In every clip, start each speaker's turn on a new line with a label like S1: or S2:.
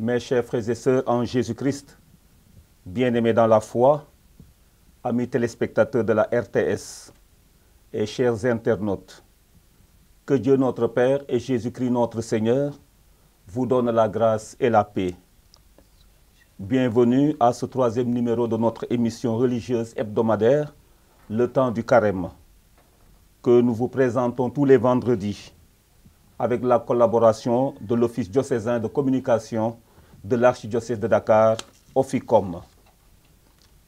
S1: Mes chers frères et sœurs en Jésus-Christ, bien-aimés dans la foi, amis téléspectateurs de la RTS et chers internautes, que Dieu notre Père et Jésus-Christ notre Seigneur vous donnent la grâce et la paix. Bienvenue à ce 3e numéro de notre émission religieuse hebdomadaire, Le Temps du Carême, que nous vous présentons tous les vendredis avec la collaboration de l'Office diocésain de communication de l'Archidiocèse de Dakar, Oficom.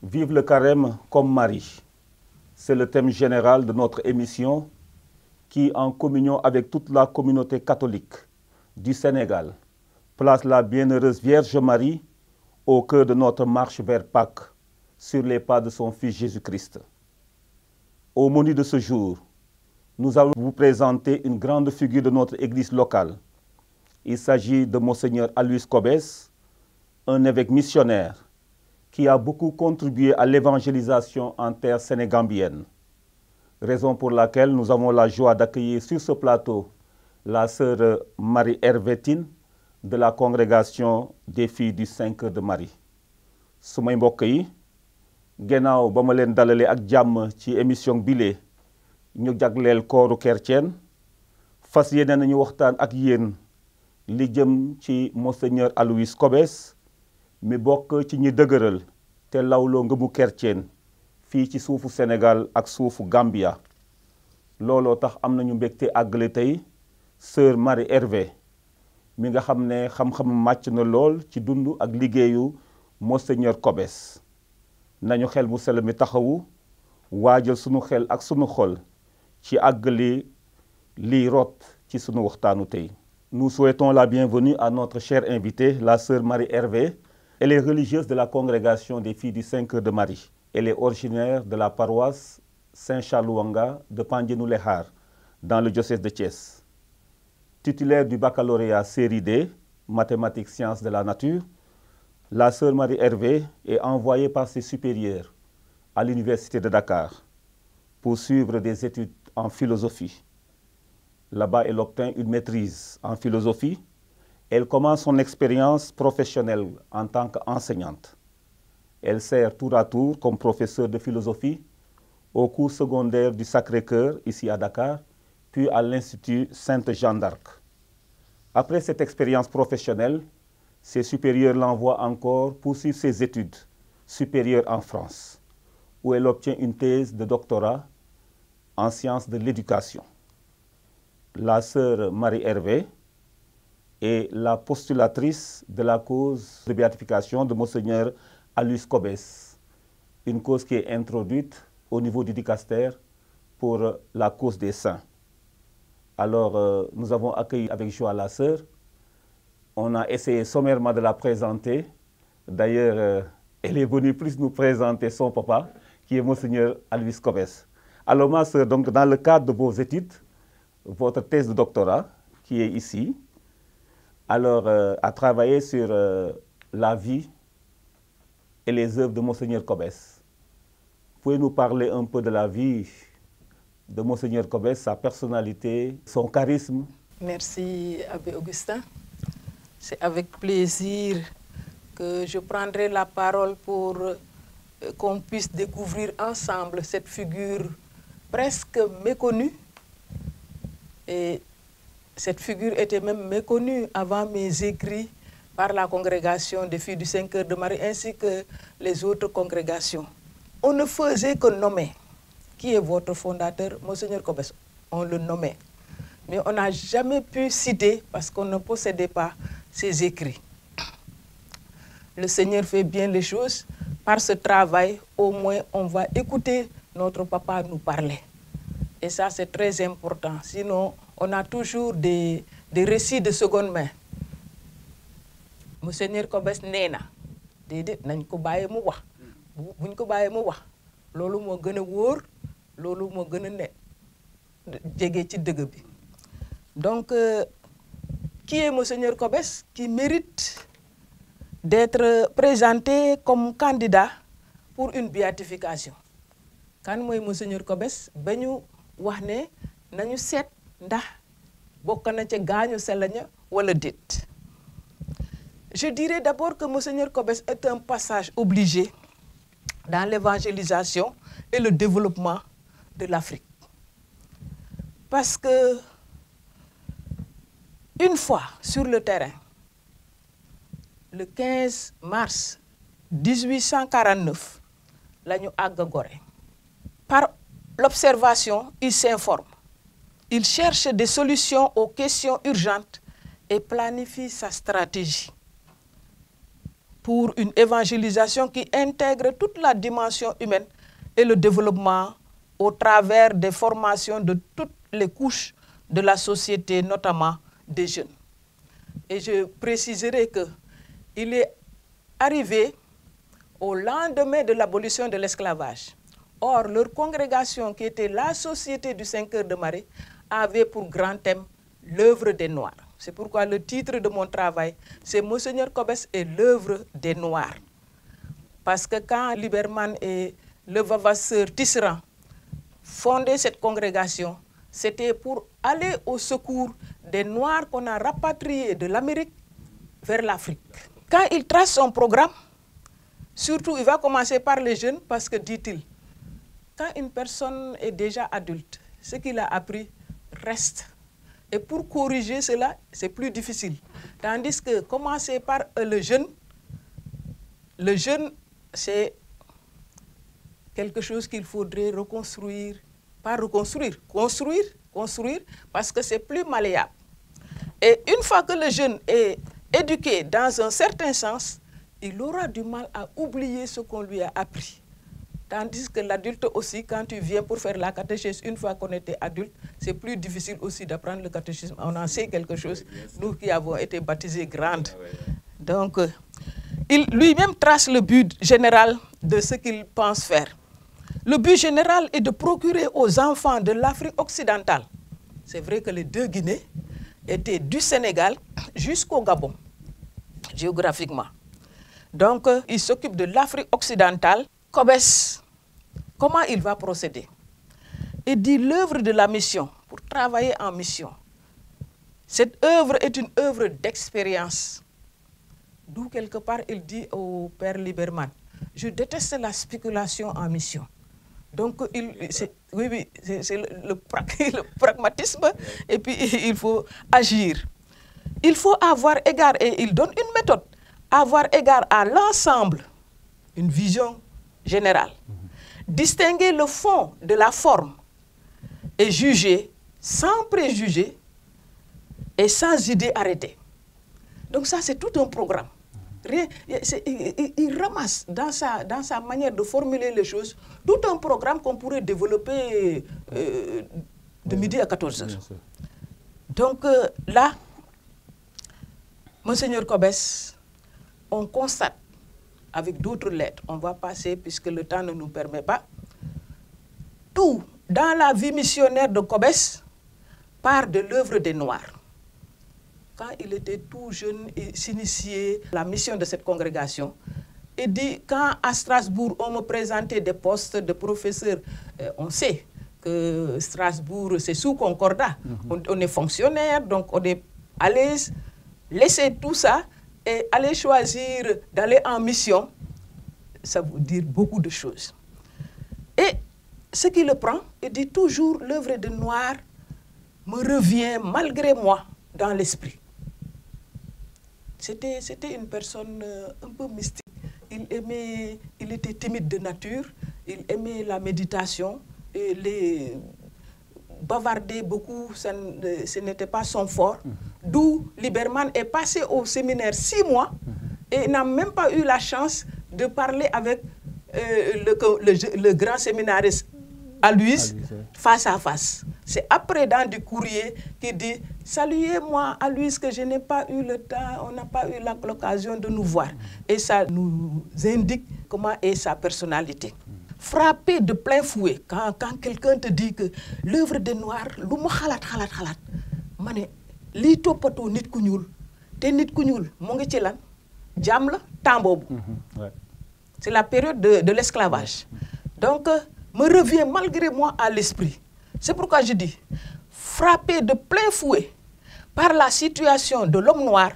S1: Vive le Carême comme Marie. C'est le thème général de notre émission qui, en communion avec toute la communauté catholique du Sénégal, place la bienheureuse Vierge Marie au cœur de notre marche vers Pâques, sur les pas de son Fils Jésus-Christ. Au menu de ce jour, nous allons vous présenter une grande figure de notre église locale. Il s'agit de Monseigneur Aloys Kobes, un évêque missionnaire qui a beaucoup contribué à l'évangélisation en terre sénégambienne. Raison pour laquelle nous avons la joie d'accueillir sur ce plateau la sœur Marie-Hervé de la congrégation des filles du 5 heures de Marie. Sumay mbokk yi gannaaw ba ma leen dalalee ak jàmm ci émission bile ñu jagleel kooru chrétien fas yéene nañu waxtaan ak yéen li jëm ci Monseigneur Aloys Kobes mi bokk ci ñi dëgëral te lawloo ngëmu chrétien fii ci suufu Sénégal ak suufu Gambia. Looloo tax am nañu mbégte àggale tey sœur Marie-Hervé mi nga xam ne xam-xam màcc na lool ci dund ak liggéeyu Monseigneur Kobes. Nañu xel mu sell mi taxawu waajal sunu xel ak sunu xol ci àggali liy rot ci sunu waxtaanu tey. Nous souhaitons la bienvenue à notre chère invitée, la sœur Marie-Hervé. Elle est religieuse de la congrégation des filles du 5 heures de Marie. Elle est originaire de la paroisse Saint-Charles-Wanga de Pandienou-Lehar, dans le diocèse de Thiès. Titulaire du baccalauréat série D, mathématiques sciences de la nature, la sœur Marie-Hervé est envoyée par ses supérieurs à l'université de Dakar pour suivre des études en philosophie. Là-bas, elle obtint une maîtrise en philosophie. Elle commence son expérience professionnelle en tant qu'enseignante. Elle sert tour à tour comme professeure de philosophie au cours secondaire du Sacré-Cœur, ici à Dakar, puis à l'Institut Sainte-Jeanne d'Arc. Après cette expérience professionnelle, ses supérieurs l'envoient encore poursuivre ses études supérieures en France, où elle obtient une thèse de doctorat en sciences de l'éducation. La sœur Marie-Hervé est la postulatrice de la cause de béatification de Monseigneur Aloys Kobes, une cause qui est introduite au niveau du dicaster pour la cause des saints. Alors, nous avons accueilli avec joie la sœur. On a essayé sommairement de la présenter. D'ailleurs, elle est venue plus nous présenter son papa, qui est Monseigneur Aloys Kobes. Alors, ma sœur, donc, dans le cadre de vos études, votre thèse de doctorat, qui est ici, alors, a travaillé sur la vie et les œuvres de Monseigneur Kobes. Pouvez-nous parler un peu de la vie de Monseigneur Kobes, sa personnalité, son charisme?
S2: Merci, Abbé Augustin. C'est avec plaisir que je prendrai la parole pour qu'on puisse découvrir ensemble cette figure presque méconnue. Et cette figure était même méconnue avant mes écrits par la congrégation des filles du 5 heures de Marie ainsi que les autres congrégations. On ne faisait que nommer. Qui est votre fondateur? Monseigneur Kobes. On le nommait. Mais on n'a jamais pu citer parce qu'on ne possédait pas ses écrits. Le Seigneur fait bien les choses. Par ce travail, au moins, on va écouter notre papa nous parler. Et ça, c'est très important. Sinon, on a toujours des récits de seconde main. Monseigneur Kobes nee na déedéet nañ ko bàyyi mu wax buñ ko bàyyi mu wax loolu moo gën a wóor loolu moo gën a ne jege ci dëgg bi. Donc, qui est Monseigneur Kobes qui mérite d'être présenté comme candidat pour une béatification? Kan mooy Monseigneur Kobes ba ñu wax ne nañu seet ndax bokk na ca gaañu sell ña wala déet. Je dirais d'abord que Monseigneur Kobes est un passage obligé dans l'évangélisation et le développement de l'Afrique. Parce que, une fois sur le terrain, le 15 mars 1849, l'agneau àgg Gorée. Par l'observation, il s'informe. Il cherche des solutions aux questions urgentes et planifie sa stratégie pour une évangélisation qui intègre toute la dimension humaine et le développement au travers des formations de toutes les couches de la société, notamment des jeunes. Et je préciserai qu'il est arrivé au lendemain de l'abolition de l'esclavage. Or, leur congrégation, qui était la Société du 5 heures de marée, avait pour grand thème l'œuvre des Noirs. C'est pourquoi le titre de mon travail, c'est Monseigneur Kobes et l'œuvre des Noirs. Parce que quand Liberman et le Vavasseur Tisserand fondaient cette congrégation, c'était pour aller au secours des Noirs qu'on a rapatriés de l'Amérique vers l'Afrique. Quand il trace son programme, surtout il va commencer par les jeunes parce que, dit-il, quand une personne est déjà adulte, ce qu'il a appris reste. Et pour corriger cela, c'est plus difficile. Tandis que commencer par le jeune, c'est quelque chose qu'il faudrait reconstruire, pas reconstruire, construire, parce que c'est plus malléable. Et une fois que le jeune est éduqué dans un certain sens, il aura du mal à oublier ce qu'on lui a appris. Tandis que l'adulte aussi, quand tu viens pour faire la catéchèse, une fois qu'on était adulte, c'est plus difficile aussi d'apprendre le catéchisme. On en sait quelque chose, nous qui avons été baptisés grandes. Donc, il lui-même trace le but général de ce qu'il pense faire. Le but général est de procurer aux enfants de l'Afrique occidentale. C'est vrai que les deux Guinées étaient du Sénégal jusqu'au Gabon, géographiquement. Donc, il s'occupe de l'Afrique occidentale. Kobes, comment il va procéder? Il dit l'œuvre de la mission, pour travailler en mission. Cette œuvre est une œuvre d'expérience. D'où quelque part il dit au Père Liberman, je déteste la spéculation en mission. Donc, c'est le pragmatisme et puis il faut agir. Il faut avoir égard, et il donne une méthode, avoir égard à l'ensemble, une vision générale. Distinguer le fond de la forme et juger sans préjugés et sans idée arrêtée. Donc ça, c'est tout un programme. Il ramasse dans sa manière de formuler les choses tout un programme qu'on pourrait développer de midi à 14 heures. Donc là, Monseigneur Kobes, on constate avec d'autres lettres, on va passer puisque le temps ne nous permet pas, tout dans la vie missionnaire de Kobes part de l'œuvre des Noirs. Quand il était tout jeune, il s'initiait à la mission de cette congrégation. Il dit, quand à Strasbourg, on me présentait des postes de professeur, on sait que Strasbourg, c'est sous concordat. On est fonctionnaire, donc on est à l'aise, laisser tout ça et aller choisir d'aller en mission, ça veut dire beaucoup de choses. Et ce qui le prend, il dit toujours, l'œuvre de Noir me revient malgré moi dans l'esprit. C'était une personne un peu mystique. Il était timide de nature, il aimait la méditation, et les bavarder beaucoup, ce n'était pas son fort. D'où Liberman est passé au séminaire 6 mois et n'a même pas eu la chance de parler avec le grand séminariste Aloïse face à face. C'est après dans du courrier qu'il dit « Saluez-moi Aloïse que je n'ai pas eu le temps, on n'a pas eu l'occasion de nous voir. » Et ça nous indique comment est sa personnalité. Frappé de plein fouet, quand quelqu'un te dit que l'œuvre des Noirs, lu mu xalaat, ma ne lii toppatoo nit ku ñuul te nit ku ñuul mu ngi ci lan jaam la temps boobu. C'est la période de l'esclavage. Donc, me revient malgré moi à l'esprit. C'est pourquoi je dis, frappé de plein fouet par la situation de l'homme noir,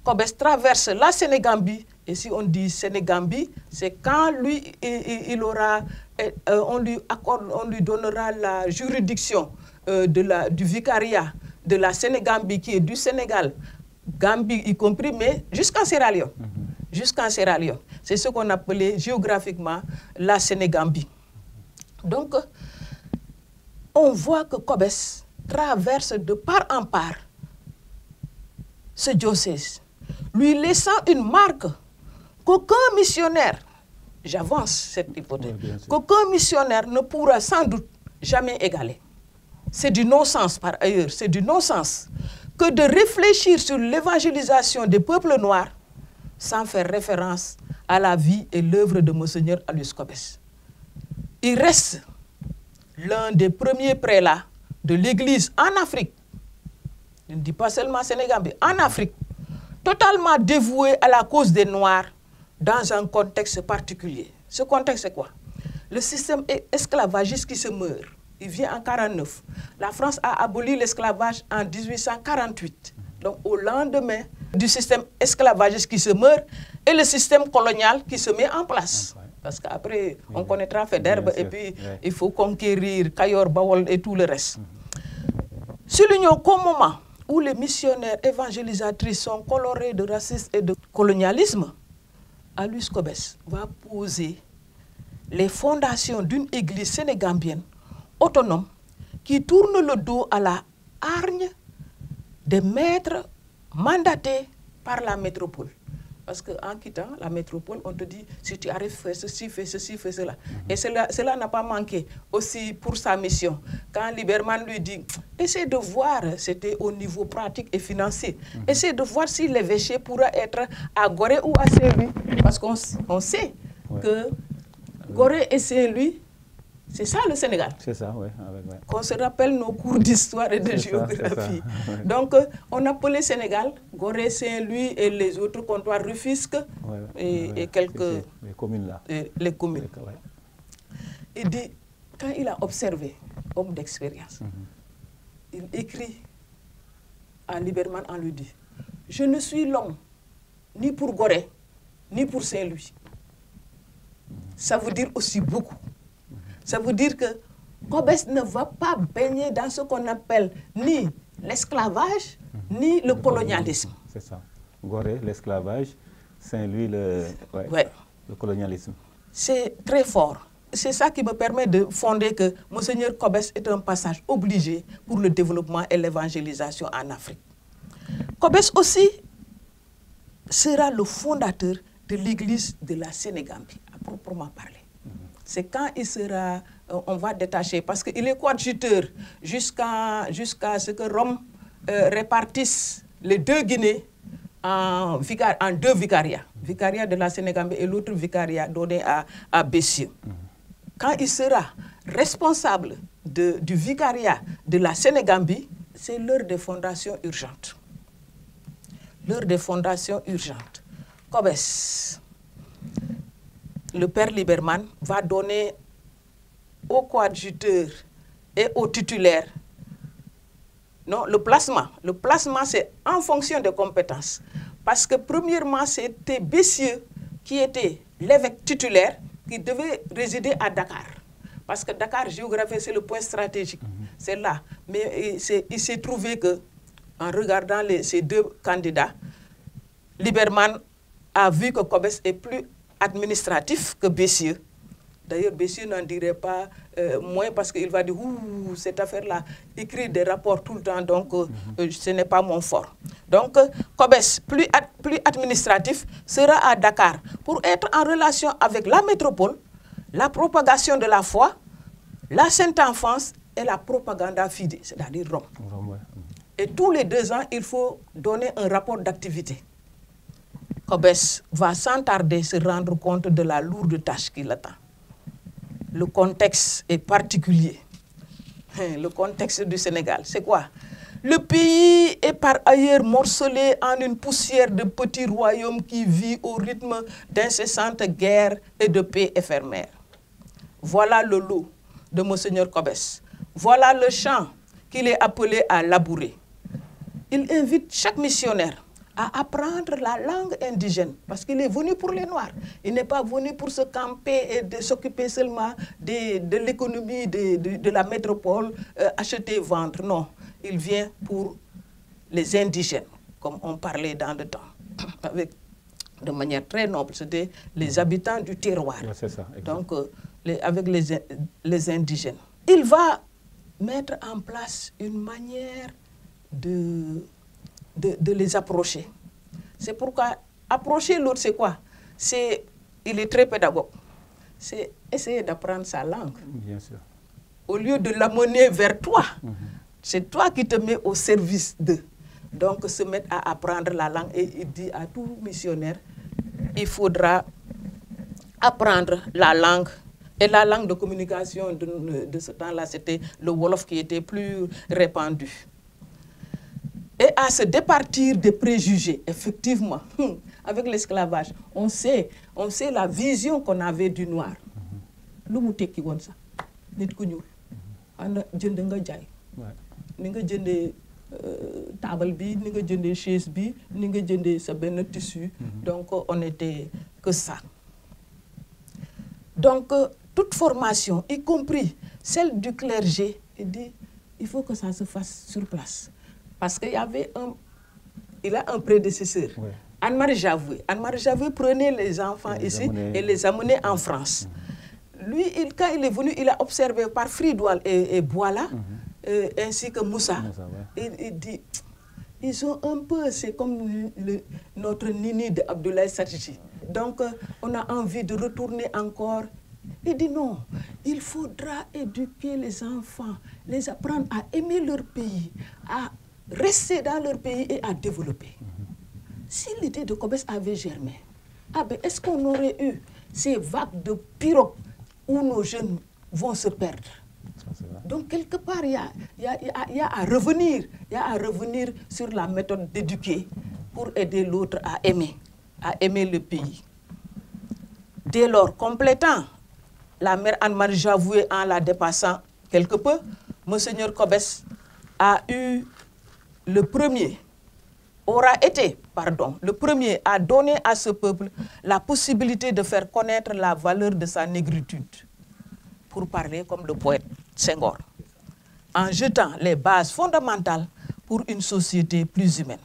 S2: Cobes traverse la Sénégambie, et si on dit Sénégambie, c'est quand lui, il aura, on lui donnera la juridiction du vicariat de la Sénégambie, qui est du Sénégal, Gambie y compris, mais jusqu'en Sierra Leone. Jusqu'en Sierra Leone. C'est ce qu'on appelait géographiquement la Sénégambie. Donc, on voit que Cobes traverse de part en part ce diocèse, lui laissant une marque qu'aucun missionnaire, j'avance cette hypothèse, qu'aucun missionnaire ne pourra sans doute jamais égaler. C'est du non-sens par ailleurs, c'est du non-sens que de réfléchir sur l'évangélisation des peuples noirs sans faire référence à la vie et l'œuvre de Monseigneur Aloysius Cobes. Il reste l'un des premiers prélats de l'Église en Afrique, je ne dis pas seulement Sénégambie, en Afrique, totalement dévoué à la cause des Noirs dans un contexte particulier. Ce contexte, c'est quoi? Le système esclavagiste qui se meurt. Il vient en 1949. La France a aboli l'esclavage en 1848. Donc, au lendemain du système esclavagiste qui se meurt et le système colonial qui se met en place. Parce qu'après, on connaîtra Faidherbe et puis il faut conquérir Kayor, Bawol et tout le reste. Soulignons qu'au moment où les missionnaires évangélisatrices sont colorés de racisme et de colonialisme, Aloysius Cobes va poser les fondations d'une église sénégambienne autonome qui tourne le dos à la hargne des maîtres mandatés par la métropole. Parce qu'en quittant la métropole, on te dit, si tu arrives, fais ceci, fais ceci, fais cela. Et cela n'a pas manqué aussi pour sa mission. Quand Liberman lui dit, essaie de voir, c'était au niveau pratique et financier, essaie de voir si l'évêché pourra être à Gorée ou à Saint-Louis. Parce qu'on sait que Gorée et Saint-Louis, c'est ça le Sénégal.
S1: C'est ça, oui.
S2: Qu'on se rappelle nos cours d'histoire et de géographie. Donc, on appelait Sénégal, Gorée, Saint-Louis et les autres comptoirs Rufisque et quelques...
S1: Les communes là.
S2: Les communes. Il dit, quand il a observé, homme d'expérience, il écrit à Liberman en lui dit, je ne suis l'homme ni pour Gorée, ni pour Saint-Louis. Ça veut dire aussi beaucoup. Ça veut dire que Cobes ne va pas baigner dans ce qu'on appelle ni l'esclavage, ni le colonialisme.
S1: C'est ça. Gorée, l'esclavage, Saint-Louis, le colonialisme.
S2: C'est très fort. C'est ça qui me permet de fonder que Monseigneur Cobes est un passage obligé pour le développement et l'évangélisation en Afrique. Cobes aussi sera le fondateur de l'église de la Sénégambie, à proprement parler. C'est quand il sera, on va détacher, parce qu'il est coadjuteur jusqu'à ce que Rome répartisse les deux Guinées en deux vicariats. Vicariat de la Sénégambie et l'autre vicariat donné à Bessieux. Quand il sera responsable du vicariat de la Sénégambie, c'est l'heure des fondations urgentes. L'heure des fondations urgentes. Cobes, le père Liberman, va donner aux coadjuteurs et aux titulaires le placement. Le placement, c'est en fonction des compétences. Parce que premièrement, c'était Bessieux qui était l'évêque titulaire qui devait résider à Dakar. Parce que Dakar, géographique, c'est le point stratégique. C'est là. Mais il s'est trouvé que, en regardant ces deux candidats, Liberman a vu que Cobes est plus administratif que Bessieux. D'ailleurs, Bessieux n'en dirait pas moins parce qu'il va dire « cette affaire-là, écrire des rapports tout le temps, donc ce n'est pas mon fort ». Donc, Cobes, plus administratif, sera à Dakar pour être en relation avec la métropole, la propagation de la foi, la Sainte Enfance et la propaganda fide, c'est-à-dire Rome. Et tous les 2 ans, il faut donner un rapport d'activité. Cobes va sans tarder se rendre compte de la lourde tâche qui l'attend. Le contexte est particulier. Le contexte du Sénégal, c'est quoi? Le pays est par ailleurs morcelé en une poussière de petits royaumes qui vit au rythme d'incessantes guerres et de paix éphémères. Voilà le lot de Monseigneur Cobes. Voilà le champ qu'il est appelé à labourer. Il invite chaque missionnaire à apprendre la langue indigène, parce qu'il est venu pour les Noirs. Il n'est pas venu pour se camper et de s'occuper seulement de l'économie de la métropole, acheter, vendre. Non, il vient pour les indigènes, comme on parlait dans le temps, de manière très noble. C'était les habitants du terroir.
S1: Ouais, c'est ça,
S2: donc, avec les indigènes. Il va mettre en place une manière de les approcher. C'est pourquoi approcher l'autre, c'est quoi? Il est très pédagogue. C'est essayer d'apprendre sa langue.
S1: Bien sûr.
S2: Au lieu de l'amener vers toi, c'est toi qui te mets au service d'eux. Donc, se mettre à apprendre la langue. Et il dit à tout missionnaire, il faudra apprendre la langue. Et la langue de communication de ce temps-là, c'était le Wolof qui était plus répandu. Et à se départir des préjugés, effectivement, avec l'esclavage, on sait la vision qu'on avait du noir. Lu mu tekki woon sax nit ku ñuul ana jënd nga jaay ni nga jëndee table bi ni nga jëndee chaise bi ni nga jëndee sa benn tissu. Donc on était que ça. Donc toute formation, y compris celle du clergé, il faut que ça se fasse sur place. Parce qu'il il a un prédécesseur, ouais. Anne-Marie Javoué. Anne-Marie Javoué prenait les enfants ici et les amenait en France. Lui, quand il est venu, il a observé par Fridoual et Boila, ainsi que Moussa. Il dit, ils ont un peu, c'est comme notre Nini de Abdoulaye Sadji. Donc, on a envie de retourner encore. Il dit non, il faudra éduquer les enfants, les apprendre à aimer leur pays, à rester dans leur pays et à développer. Si l'idée de Kobes avait germé, est-ce qu'on aurait eu ces vagues de pirogues où nos jeunes vont se perdre? Donc, quelque part, il y a à revenir sur la méthode d'éduquer pour aider l'autre à aimer le pays. Dès lors, complétant la mère Anne-Marie Javoué en la dépassant quelque peu, Monseigneur Kobes aura été le premier à donner à ce peuple la possibilité de faire connaître la valeur de sa négritude, pour parler comme le poète Senghor, en jetant les bases fondamentales pour une société plus humaine.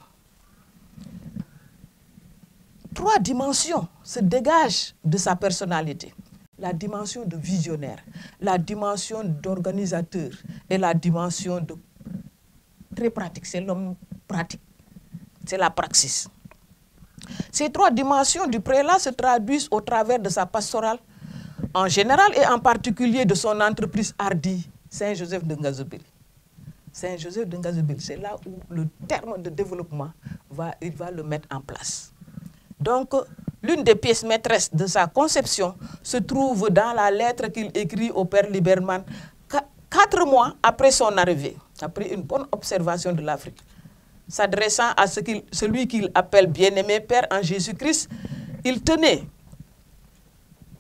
S2: 3 dimensions se dégagent de sa personnalité. La dimension de visionnaire, la dimension d'organisateur et la dimension de très pratique. C'est l'homme pratique, c'est la praxis. Ces 3 dimensions du prélat se traduisent au travers de sa pastorale en général et en particulier de son entreprise hardie, Saint-Joseph de Ngazobil. Saint-Joseph de Ngazobil, c'est là où le terme de développement, il va le mettre en place. Donc, l'une des pièces maîtresses de sa conception se trouve dans la lettre qu'il écrit au père Liberman 4 mois après son arrivée, après une bonne observation de l'Afrique. S'adressant à celui qu'il appelle bien-aimé Père en Jésus-Christ, il tentait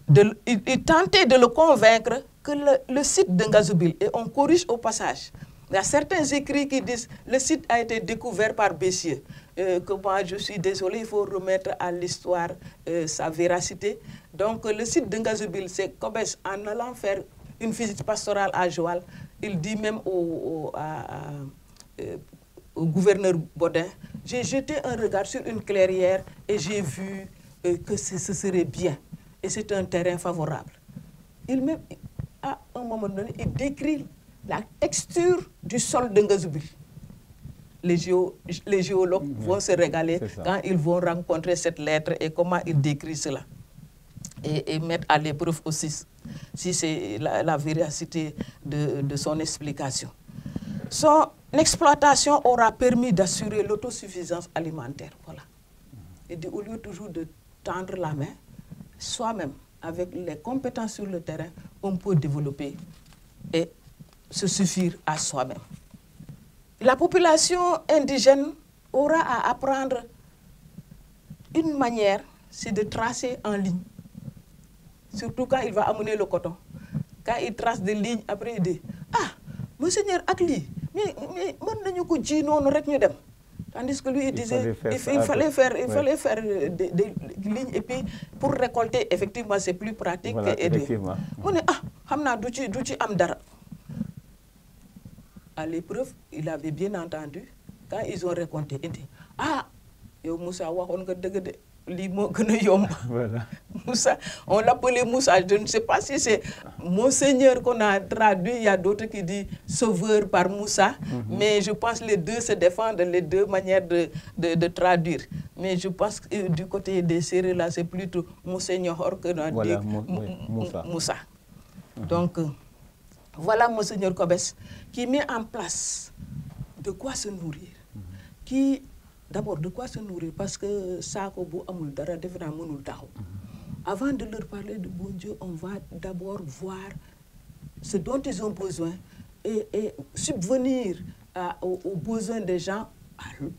S2: de le convaincre que le site de Ngazobil, et on corrige au passage, il y a certains écrits qui disent que le site a été découvert par Bessieux, que moi je suis désolé, il faut remettre à l'histoire sa véracité. Donc le site de Ngazobil, c'est Kobes, en allant faire une visite pastorale à Joal, il dit même au gouverneur Baudin, j'ai jeté un regard sur une clairière et j'ai vu que ce serait bien. Et c'est un terrain favorable. À un moment donné, il décrit la texture du sol de Ngazobil. Les géologues vont se régaler quand ils vont rencontrer cette lettre et comment il décrit cela. Et mettre à l'épreuve aussi si c'est la véracité de son explication. Son exploitation aura permis d'assurer l'autosuffisance alimentaire. Voilà. Et au lieu toujours de tendre la main, soi-même, avec les compétences sur le terrain, on peut développer et se suffire à soi-même. La population indigène aura à apprendre une manière, c'est de tracer en ligne. Surtout quand il va amener le coton. Quand il trace des lignes, après il dit, ah, Monseigneur Akli, mais Tandis que lui, il disait il fallait faire des lignes. Et puis, pour récolter, effectivement, c'est plus pratique.
S1: Voilà, effectivement.
S2: À l'épreuve, il avait bien entendu. Quand ils ont récolté, il dit, ah, yo Moussa, voilà. Moussa, on l'appelait Moussa. Je ne sais pas si c'est Monseigneur qu'on a traduit. Il y a d'autres qui disent sauveur par Moussa. Mais je pense que les deux se défendent, les deux manières de traduire. Mais je pense que du côté des Sérés, là, c'est plutôt Monseigneur qu'on a dit Moussa. Donc, voilà Monseigneur Kobes qui met en place de quoi se nourrir. D'abord, de quoi se nourrir? Parce que ça, avant de leur parler de bon Dieu, on va d'abord voir ce dont ils ont besoin et subvenir aux besoins des gens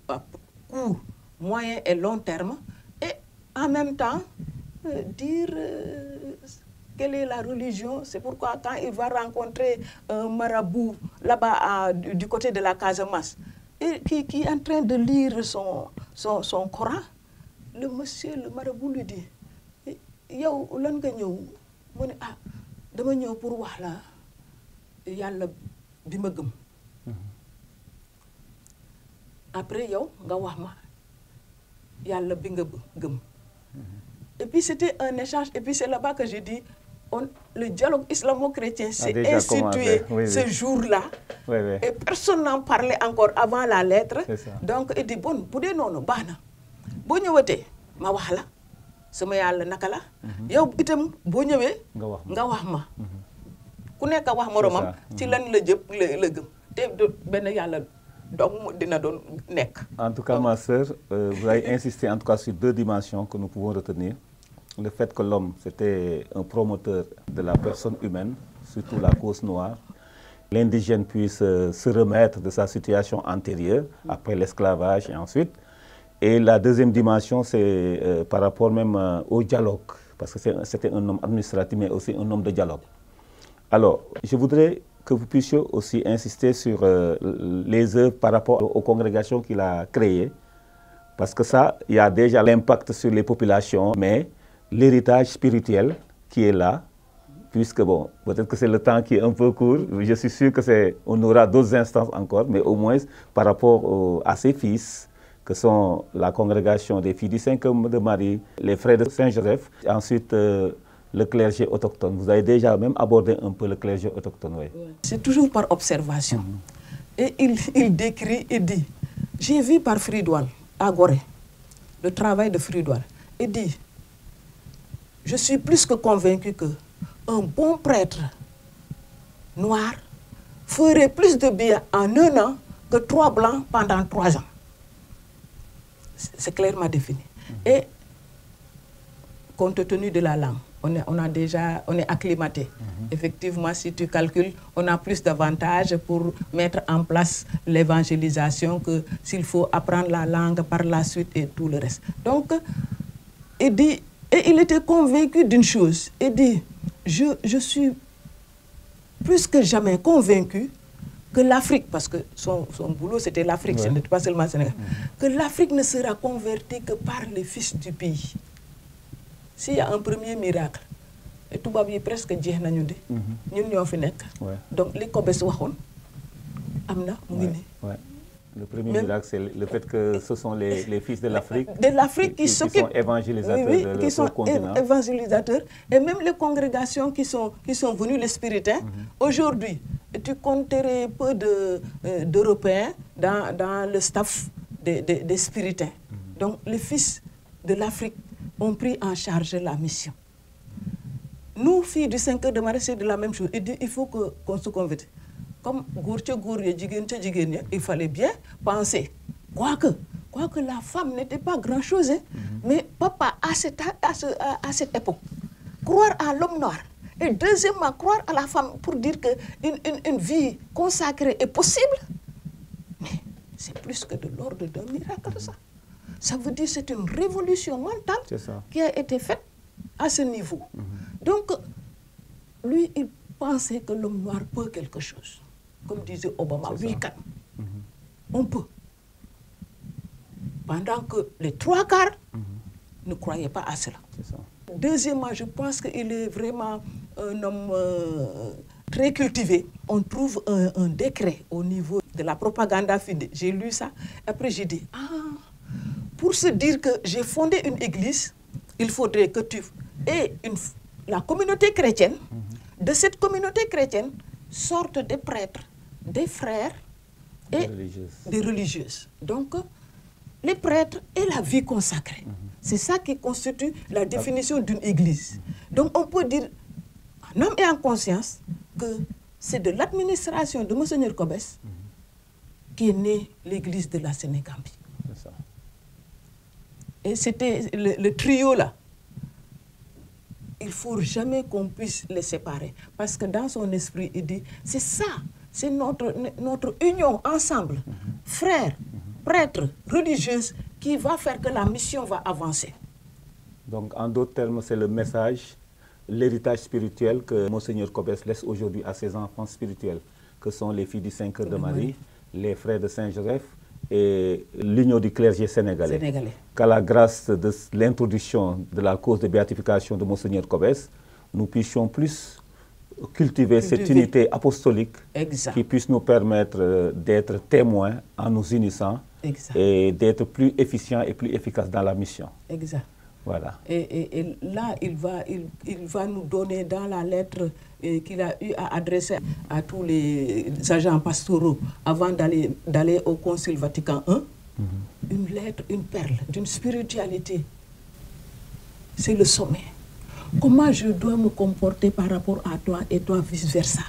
S2: à court, moyen et long terme. Et en même temps, dire quelle est la religion. C'est pourquoi quand il va rencontrer un marabout là-bas du côté de la Casamance, et qui est en train de lire son Coran, le marabout lui dit, yow lan nga ñëw mu ne dama ñëw pour wax la yàlla bi ma gëm. Après yow nga wax ma yàlla bi nga gëm. Et puis c'était un échange, et puis c'est là-bas que j'ai dit, le dialogue islamo-chrétien s'est institué ce jour-là, et personne n'en parlait encore avant la lettre. Donc il dit, bon, bu dee noonu baax na boo ñëwatee ma wax la sama yàlla naka la yow itam boo ñëwee nga wax ma ku nekk wax moromam ci lan la jëpp la gëm te benn yàlla donc dina doon nekk.
S1: En tout cas, ma sœur, vous avez insisté en tout cas sur deux dimensions que nous pouvons retenir. Le fait que l'homme, c'était un promoteur de la personne humaine, surtout la cause noire. L'indigène puisse se remettre de sa situation antérieure, après l'esclavage et ensuite. Et la deuxième dimension, c'est par rapport même au dialogue, parce que c'était un homme administratif, mais aussi un homme de dialogue. Alors, je voudrais que vous puissiez aussi insister sur les œuvres par rapport aux congrégations qu'il a créées, parce que ça, il y a déjà l'impact sur les populations, mais l'héritage spirituel qui est là, puisque bon, peut-être que c'est le temps qui est un peu court, je suis sûr qu'on aura d'autres instances encore, mais au moins par rapport à ses fils, que sont la congrégation des filles du Saint-Cœur de Marie, les frères de Saint-Joseph, ensuite le clergé autochtone. Vous avez déjà même abordé un peu le clergé autochtone, oui.
S2: C'est toujours par observation. Et il décrit et dit, j'ai vu par Fridouane, à Gorée, le travail de Fridouane, et dit, je suis plus que convaincu qu'un bon prêtre noir ferait plus de bien en 1 an que 3 blancs pendant 3 ans. C'est clairement défini. Et compte tenu de la langue, on est acclimaté. Effectivement, si tu calcules, on a plus d'avantages pour mettre en place l'évangélisation que s'il faut apprendre la langue par la suite et tout le reste. Donc, il était convaincu d'une chose. Il dit, je suis plus que jamais convaincu que l'Afrique, parce que son boulot c'était l'Afrique, ce n'était pas seulement le Sénégal, que l'Afrique ne sera convertie que par les fils du pays. S'il y a un premier miracle, et tout va bien presque dire nañu di ñun ñoo fi nekk. Donc li Kobes waxoon am na mu ngi nii.
S1: Le premier miracle, c'est le fait que ce sont les fils de l'Afrique
S2: qui
S1: sont évangélisateurs de
S2: qui sont évangélisateurs, et même les congrégations qui sont venues, les spiritains. Aujourd'hui, tu compterais peu d'Européens dans le staff des spiritains. Donc les fils de l'Afrique ont pris en charge la mission. Nous, filles du Saint-Cœur de Marie, c'est de la même chose. Il faut qu'on se convertisse. Comme il fallait bien penser, quoique la femme n'était pas grand-chose, mais papa, à cette époque, croire à l'homme noir, et deuxièmement, croire à la femme pour dire qu'une vie consacrée est possible, mais c'est plus que de l'ordre d'un miracle, ça. Ça veut dire que c'est une révolution mentale qui a été faite à ce niveau. Donc, lui, il pensait que l'homme noir peut quelque chose. Comme disait Obama, oui, on peut. pendant que les 3/4 ne croyaient pas à cela.
S1: Ça.
S2: Deuxièmement, je pense qu'il est vraiment un homme très cultivé. On trouve un décret au niveau de la propaganda fide. J'ai lu ça. Après, j'ai dit, pour se dire que j'ai fondé une église, il faudrait que tu aies la communauté chrétienne. De cette communauté chrétienne sortent des prêtres, des frères et des religieuses. Donc, les prêtres et la vie consacrée. C'est ça qui constitue la définition d'une église. Donc, on peut dire, en âme et en conscience, que c'est de l'administration de Monseigneur Kobes qui est née l'église de la Sénégambie.
S1: C'est ça.
S2: Et c'était le trio là. Il ne faut jamais qu'on puisse les séparer. Parce que dans son esprit, il dit, c'est ça, c'est notre union ensemble, frères, prêtres, religieuses, qui va faire que la mission va avancer.
S1: Donc, en d'autres termes, c'est le message, l'héritage spirituel que Monseigneur Kobes laisse aujourd'hui à ses enfants spirituels, que sont les filles du Saint-Cœur de Marie, les frères de Saint-Joseph et l'union du clergé sénégalais. Qu'à la grâce de l'introduction de la cause de béatification de Monseigneur Kobes, nous puissions plus cultiver cette unité apostolique qui puisse nous permettre d'être témoins en nous unissant et d'être plus efficients et plus efficaces dans la mission.
S2: Exact.
S1: Voilà.
S2: Et là, il va nous donner dans la lettre qu'il a eu à adresser à tous les agents pastoraux avant d'aller au Concile Vatican I, une lettre, une perle d'une spiritualité. C'est le sommet. Comment je dois me comporter par rapport à toi et toi vice-versa?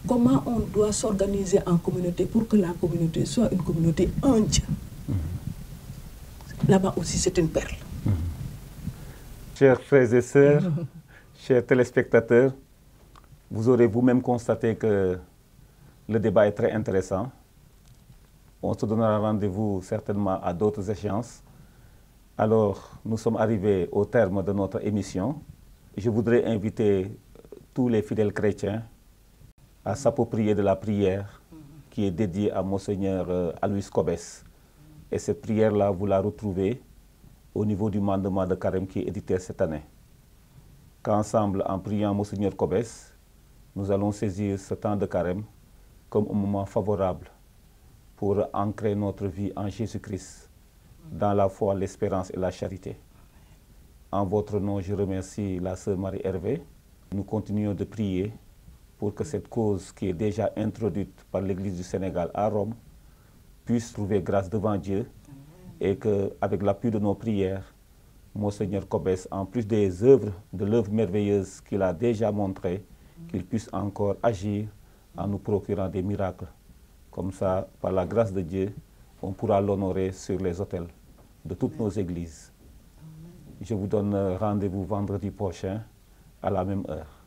S2: Comment on doit s'organiser en communauté pour que la communauté soit une communauté entière? Là-bas aussi, c'est une perle.
S1: Chers frères et sœurs, chers téléspectateurs, vous aurez vous-même constaté que le débat est très intéressant. On se donnera rendez-vous certainement à d'autres échéances. Alors, nous sommes arrivés au terme de notre émission. Je voudrais inviter tous les fidèles chrétiens à s'approprier de la prière qui est dédiée à Monseigneur Aloys Kobes. Et cette prière-là, vous la retrouvez au niveau du mandement de carême qui est édité cette année. Qu'ensemble, en priant Monseigneur Kobes, nous allons saisir ce temps de carême comme un moment favorable pour ancrer notre vie en Jésus-Christ, dans la foi, l'espérance et la charité. En votre nom, je remercie la sœur Marie-Hervé. Nous continuons de prier pour que cette cause qui est déjà introduite par l'Église du Sénégal à Rome puisse trouver grâce devant Dieu et qu'avec l'appui de nos prières, Monseigneur Kobes, en plus des œuvres, de l'œuvre merveilleuse qu'il a déjà montrée, qu'il puisse encore agir en nous procurant des miracles. Comme ça, par la grâce de Dieu, on pourra l'honorer sur les autels de toutes nos églises. Je vous donne rendez-vous vendredi prochain à la même heure.